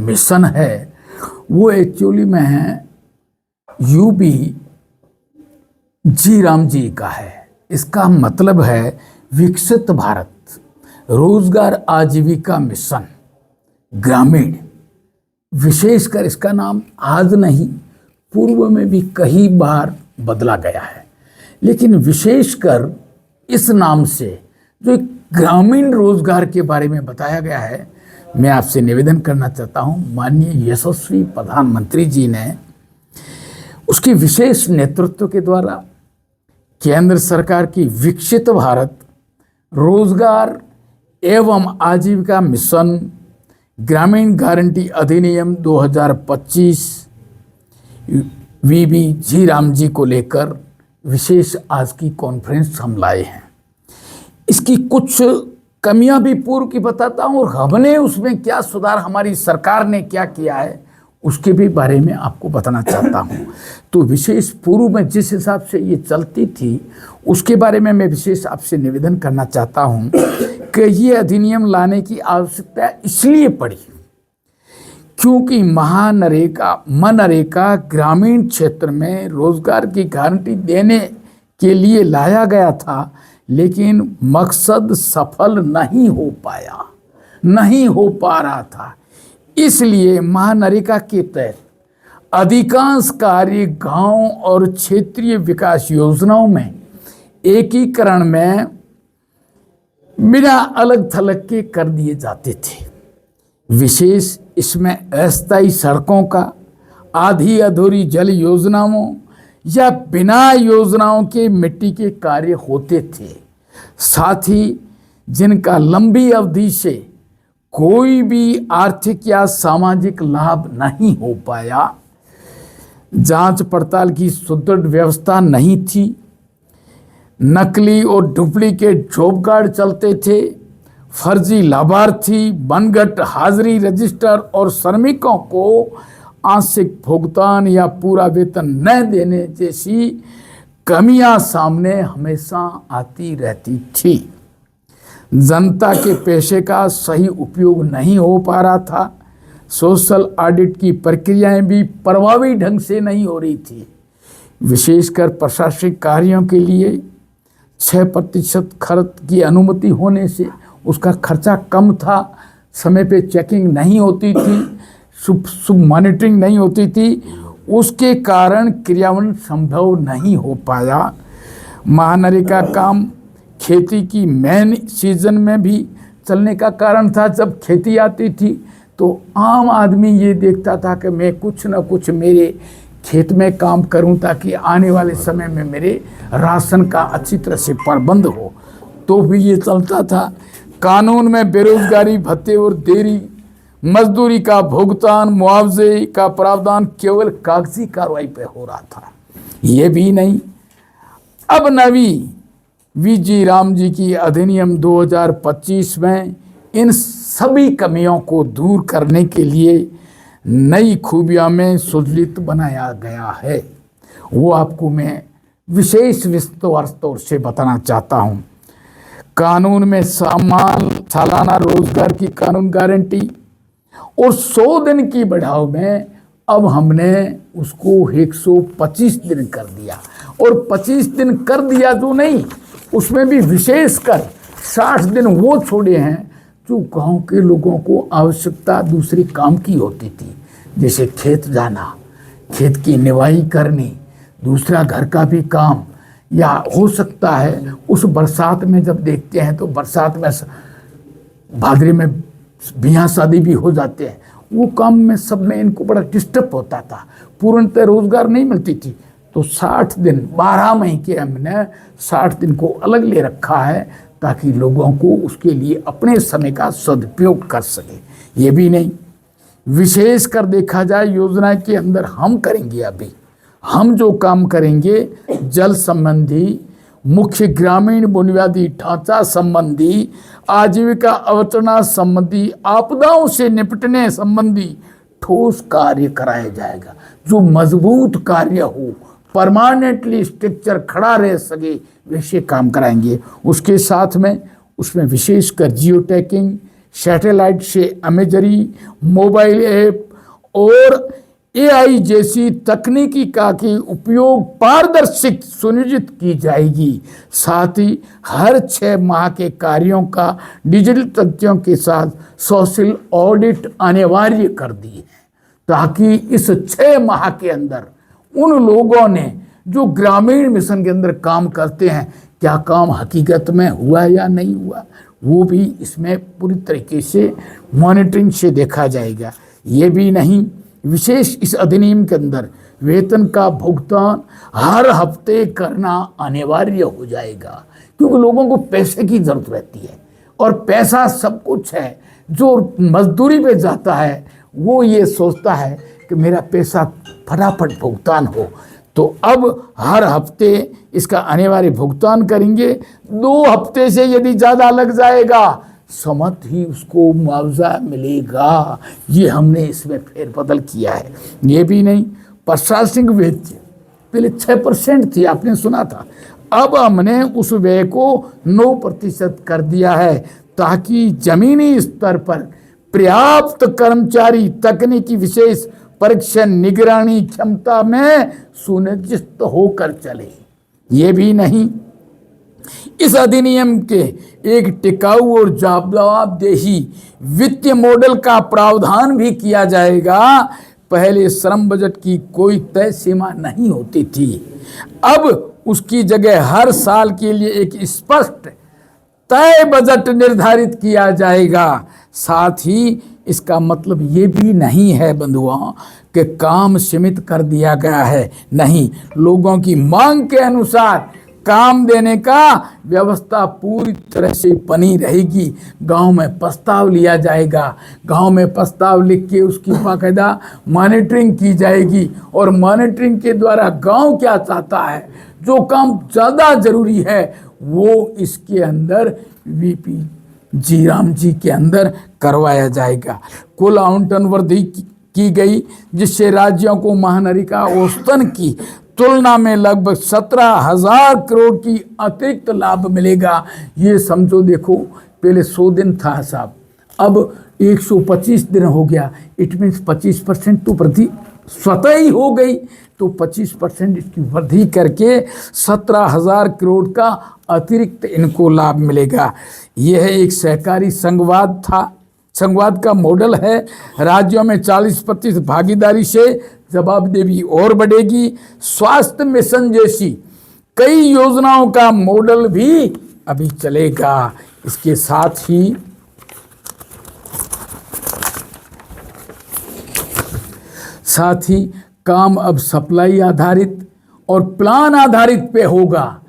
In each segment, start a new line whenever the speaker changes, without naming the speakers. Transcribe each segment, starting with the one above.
Mission है वो actually में है यूबी जी राम जी का है। इसका मतलब है विकसित भारत रोजगार आजीविका मिशन ग्रामीण। विशेषकर इसका नाम आज नहीं, पूर्व में भी कई बार बदला गया है, लेकिन विशेषकर इस नाम से जो एक ग्रामीण रोजगार के बारे में बताया गया है, मैं आपसे निवेदन करना चाहता हूं, माननीय यशस्वी प्रधानमंत्री जी ने उसके विशेष नेतृत्व के द्वारा केंद्र सरकार की विकसित भारत रोजगार एवं आजीविका मिशन ग्रामीण गारंटी अधिनियम 2025 वीबी जी राम जी को लेकर विशेष आज की कॉन्फ्रेंस हम लाए हैं। इसकी कुछ कमियां भी पूर्व की बताता हूं और हमने उसमें क्या सुधार, हमारी सरकार ने क्या किया है, उसके भी बारे में आपको बताना चाहता हूं। तो विशेष पूर्व में जिस हिसाब से ये चलती थी उसके बारे में मैं विशेष आपसे निवेदन करना चाहता हूं कि ये अधिनियम लाने की आवश्यकता इसलिए पड़ी क्योंकि मनरेगा ग्रामीण क्षेत्र में रोजगार की गारंटी देने के लिए लाया गया था, लेकिन मकसद सफल नहीं हो पा रहा था। इसलिए मनरेगा के तहत अधिकांश कार्य गांव और क्षेत्रीय विकास योजनाओं में एकीकरण में बिना अलग थलग के कर दिए जाते थे। विशेष इसमें अस्थायी सड़कों का, आधी अधूरी जल योजनाओं या बिना योजनाओं के मिट्टी के कार्य होते थे। साथ ही जिनका लंबी अवधि से कोई भी आर्थिक या सामाजिक लाभ नहीं हो पाया, जांच पड़ताल की सुदृढ़ व्यवस्था नहीं थी, नकली और डुप्लीकेट जॉब कार्ड चलते थे, फर्जी लाभार्थी, बनघट हाजिरी रजिस्टर और श्रमिकों को आंशिक भुगतान या पूरा वेतन न देने जैसी कमियां सामने हमेशा आती रहती थी। जनता के पैसे का सही उपयोग नहीं हो पा रहा था। सोशल ऑडिट की प्रक्रियाएं भी प्रभावी ढंग से नहीं हो रही थी। विशेषकर प्रशासनिक कार्यों के लिए 6% खर्च की अनुमति होने से उसका खर्चा कम था, समय पे चेकिंग नहीं होती थी, शुभ मॉनिटरिंग नहीं होती थी, उसके कारण क्रियान्वयन संभव नहीं हो पाया। मनरेगा काम खेती की मेन सीजन में भी चलने का कारण था। जब खेती आती थी तो आम आदमी ये देखता था कि मैं कुछ न कुछ मेरे खेत में काम करूं ताकि आने वाले समय में मेरे राशन का अच्छी तरह से प्रबंध हो, तो भी ये चलता था। कानून में बेरोजगारी भत्ते और देरी मजदूरी का भुगतान, मुआवजे का प्रावधान केवल कागजी कार्रवाई पे हो रहा था। ये भी नहीं, अब नवी वीजी राम जी की अधिनियम 2025 में इन सभी कमियों को दूर करने के लिए नई खूबियां में सुललित बनाया गया है। वो आपको मैं विशेष विस्तार तौर से बताना चाहता हूं। कानून में सालाना रोजगार की कानून गारंटी और 100 दिन की बढ़ाव में अब हमने उसको 125 दिन कर दिया। और 25 दिन कर दिया जो नहीं, उसमें भी विशेषकर 60 दिन वो छोड़े हैं जो गांव के लोगों को आवश्यकता दूसरे काम की होती थी, जैसे खेत जाना, खेत की निवाई करनी, दूसरा घर का भी काम, या हो सकता है उस बरसात में जब देखते हैं तो बरसात में भाद्रे में ब्याह शादी भी हो जाते हैं, वो काम में सब में इनको बड़ा डिस्टर्ब होता था, पूर्णतः रोजगार नहीं मिलती थी। तो 60 दिन 12 महीने के हमने 60 दिन को अलग ले रखा है ताकि लोगों को उसके लिए अपने समय का सदुपयोग कर सके। ये भी नहीं, विशेष कर देखा जाए योजना के अंदर हम करेंगे, अभी हम जो काम करेंगे जल संबंधी, मुख्य ग्रामीण बुनियादी ढांचा संबंधी, आजीविका अवतरणा संबंधी, आपदाओं से निपटने संबंधी ठोस कार्य कराया जाएगा। जो मजबूत कार्य हो, परमानेंटली स्ट्रक्चर खड़ा रह सके, वैसे काम कराएंगे। उसके साथ में उसमें विशेषकर जियो टैगिंग, सैटेलाइट से इमेजरी, मोबाइल ऐप और एआई जैसी तकनीकी का की उपयोग पारदर्शी सुनिश्चित की जाएगी। साथ ही हर 6 माह के कार्यों का डिजिटल तथ्यों के साथ सोशल ऑडिट अनिवार्य कर दी है, ताकि इस 6 माह के अंदर उन लोगों ने जो ग्रामीण मिशन के अंदर काम करते हैं, क्या काम हकीकत में हुआ या नहीं हुआ, वो भी इसमें पूरी तरीके से मॉनिटरिंग से देखा जाएगा। ये भी नहीं, विशेष इस अधिनियम के अंदर वेतन का भुगतान हर हफ्ते करना अनिवार्य हो जाएगा, क्योंकि लोगों को पैसे की जरूरत रहती है और पैसा सब कुछ है। जो मजदूरी पे जाता है वो ये सोचता है कि मेरा पैसा फटाफट भुगतान हो, तो अब हर हफ्ते इसका अनिवार्य भुगतान करेंगे। 2 हफ्ते से यदि ज़्यादा लग जाएगा समत ही उसको मुआवजा मिलेगा। ये हमने इसमें फेरबदल किया है। ये भी नहीं, प्रशासनिक व्यय पहले 6% थी, आपने सुना था, अब हमने उस व्यय को 9% कर दिया है, ताकि जमीनी स्तर पर पर्याप्त कर्मचारी तकनीकी विशेष परीक्षण निगरानी क्षमता में सुनिश्चित होकर चले। ये भी नहीं, इस अधिनियम के एक टिकाऊ और जवाबदेही वित्तीय मॉडल का प्रावधान भी किया जाएगा। पहले श्रम बजट की कोई तय सीमा नहीं होती थी, अब उसकी जगह हर साल के लिए एक स्पष्ट तय बजट निर्धारित किया जाएगा। साथ ही इसका मतलब ये भी नहीं है बंधुओं कि काम सीमित कर दिया गया है, नहीं, लोगों की मांग के अनुसार काम देने का व्यवस्था पूरी तरह से बनी रहेगी। गांव में प्रस्ताव लिया जाएगा, गांव में प्रस्ताव लिख के उसकी बाकायदा मॉनिटरिंग की जाएगी, और मॉनिटरिंग के द्वारा गांव क्या चाहता है, जो काम ज़्यादा ज़रूरी है वो इसके अंदर वीपी जीराम जी के अंदर करवाया जाएगा। कुल आवंटन वृद्धि की गई, जिससे राज्यों को महानरेगा औसतन की तुलना में लगभग 17,000 करोड़ की अतिरिक्त लाभ मिलेगा। ये समझो, देखो पहले 100 दिन था साहब, अब 125 दिन हो गया। इट मीन्स 25% तो वृद्धि स्वतः ही हो गई, तो 25% इसकी वृद्धि करके 17,000 करोड़ का अतिरिक्त इनको लाभ मिलेगा। यह एक सहकारी संघवाद था, संघवाद का मॉडल है। राज्यों में 40% भागीदारी से जवाबदेही और बढ़ेगी। स्वास्थ्य मिशन जैसी कई योजनाओं का मॉडल भी अभी चलेगा। इसके साथ ही काम अब सप्लाई आधारित और प्लान आधारित पे होगा।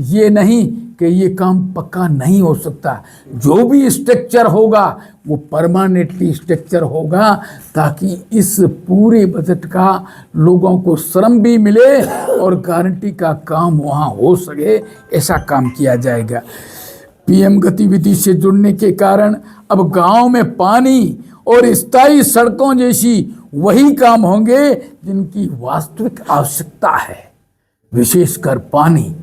ये नहीं कि ये काम पक्का नहीं हो सकता, जो भी स्ट्रक्चर होगा वो परमानेंटली स्ट्रक्चर होगा, ताकि इस पूरे बजट का लोगों को श्रम भी मिले और गारंटी का काम वहाँ हो सके, ऐसा काम किया जाएगा। पीएम गतिविधि से जुड़ने के कारण अब गांव में पानी और स्थायी सड़कों जैसी वही काम होंगे जिनकी वास्तविक आवश्यकता है, विशेषकर पानी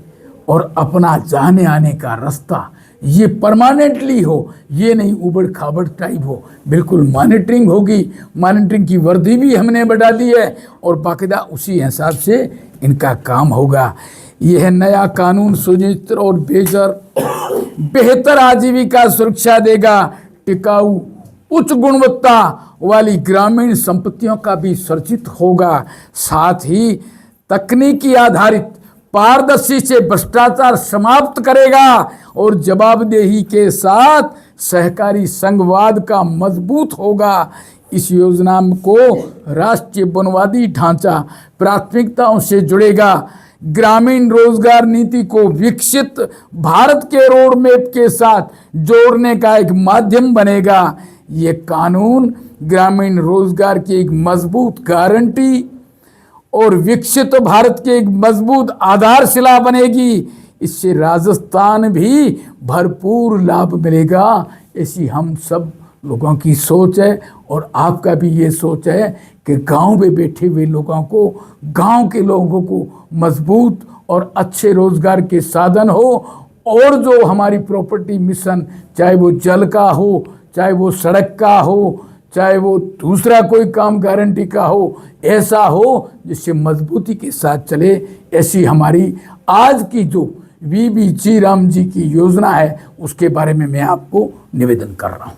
और अपना जाने आने का रास्ता, ये परमानेंटली हो, ये नहीं उबड़ खाबड़ टाइप हो। बिल्कुल मॉनिटरिंग होगी, मॉनिटरिंग की वृद्धि भी हमने बढ़ा दी है और बाकायदा उसी हिसाब से इनका काम होगा। यह नया कानून सुनिश्चित और बेहतर आजीविका सुरक्षा देगा। टिकाऊ उच्च गुणवत्ता वाली ग्रामीण संपत्तियों का भी सृजित होगा। साथ ही तकनीकी आधारित पारदर्शी से भ्रष्टाचार समाप्त करेगा और जवाबदेही के साथ सहकारी संघवाद का मजबूत होगा। इस योजना को राष्ट्रीय बुनियादी ढांचा प्राथमिकताओं से जुड़ेगा। ग्रामीण रोजगार नीति को विकसित भारत के रोड मैप के साथ जोड़ने का एक माध्यम बनेगा। ये कानून ग्रामीण रोजगार की एक मजबूत गारंटी और विकसित भारत के एक मजबूत आधारशिला बनेगी। इससे राजस्थान भी भरपूर लाभ मिलेगा, ऐसी हम सब लोगों की सोच है और आपका भी ये सोच है कि गांव में बैठे हुए लोगों को, गांव के लोगों को मजबूत और अच्छे रोजगार के साधन हो, और जो हमारी प्रॉपर्टी मिशन, चाहे वो जल का हो, चाहे वो सड़क का हो, चाहे वो दूसरा कोई काम गारंटी का हो, ऐसा हो जिससे मजबूती के साथ चले। ऐसी हमारी आज की जो वीबी जी राम जी की योजना है उसके बारे में मैं आपको निवेदन कर रहा हूँ।